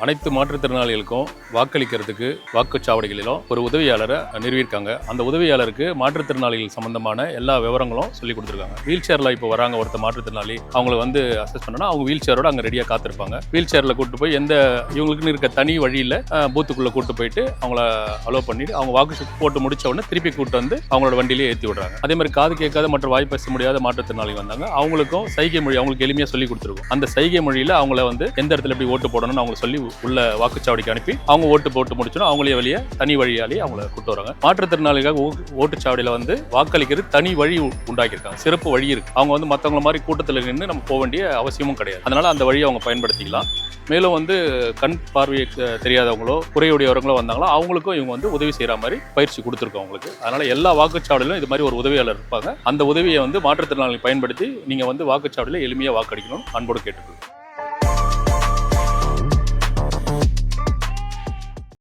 அனைத்து மாற்றுத்திறனாளிகளுக்கும் வாக்களிக்கிறதுக்கு வாக்குச்சாவடிகளிலும் ஒரு உதவியாளரை நிறுவியிருக்காங்க. அந்த உதவியாளருக்கு மாற்றுத்திறனாளிகள் சம்பந்தமான எல்லா விவரங்களும் சொல்லி கொடுத்துருக்காங்க. வீல் சேர்ல இப்போ வராங்க ஒருத்தர் மாற்றுத்திறனாளி, அவங்களை வந்து அசஸ் பண்ணனா அவங்க வீல் சேரோட அங்கே ரெடியாக காத்திருப்பாங்க. வீல் சேர்ல கூட்டு போய் எந்த இவங்களுக்குன்னு இருக்க தனி வழியில் பூத்துக்குள்ளே கூட்டு போயிட்டு அவங்கள அலோவ் பண்ணிட்டு அவங்க வாக்கு போட்டு முடிச்ச உடனே திருப்பி கூட்டு வந்து அவங்களோட வண்டியிலே ஏற்றி விடுறாங்க. அதே மாதிரி காது கேட்காத மற்றும் வாய் பேச முடியாத மாற்றுத்திறனாளி வந்தாங்க, அவங்களுக்கும் சைகை மொழி அவங்களுக்கு எளிமையாக சொல்லி கொடுத்துருக்கும். அந்த சைகை மொழியில் அவங்கள வந்து எந்த இடத்துல எப்படி ஓட்டு போடணும்னு அவங்களுக்கு சொல்லி உள்ள வாக்குச்சாவடிக்கு அனுப்பி அவங்க ஓட்டு போட்டு முடிச்சோன்னா அவங்களே வழியே தனி வழியாலே அவங்கள கூட்டு வராங்க. மாற்றுத்திறனாளிகளுக்காக ஓட்டுச்சாவடியில் வந்து வாக்களிக்கிறது தனி வழி உண்டாக்கியிருக்காங்க, சிறப்பு வழி இருக்கு. அவங்க வந்து மற்றவங்கள மாதிரி கூட்டத்தில் நின்று நம்ம போக வேண்டிய அவசியமும் கிடையாது. அதனால அந்த வழியை அவங்க பயன்படுத்திக்கலாம். மேலும் வந்து கண் பார்வை தெரியாதவங்களோ குறையுடையவங்களோ வந்தாங்களோ அவங்களுக்கும் இவங்க வந்து உதவி செய்கிற மாதிரி பயிற்சி கொடுத்துருக்கோம் அவங்களுக்கு. அதனால எல்லா வாக்குச்சாவடியிலும் இது மாதிரி ஒரு உதவியாளர் இருப்பாங்க. அந்த உதவியை வந்து மாற்றுத்திறனாளிகள் பயன்படுத்தி நீங்கள் வந்து வாக்குச்சாவடியில் எளிமையாக வாக்களிக்கணும் அன்போடு கேட்டுக்கொள்ளுங்க.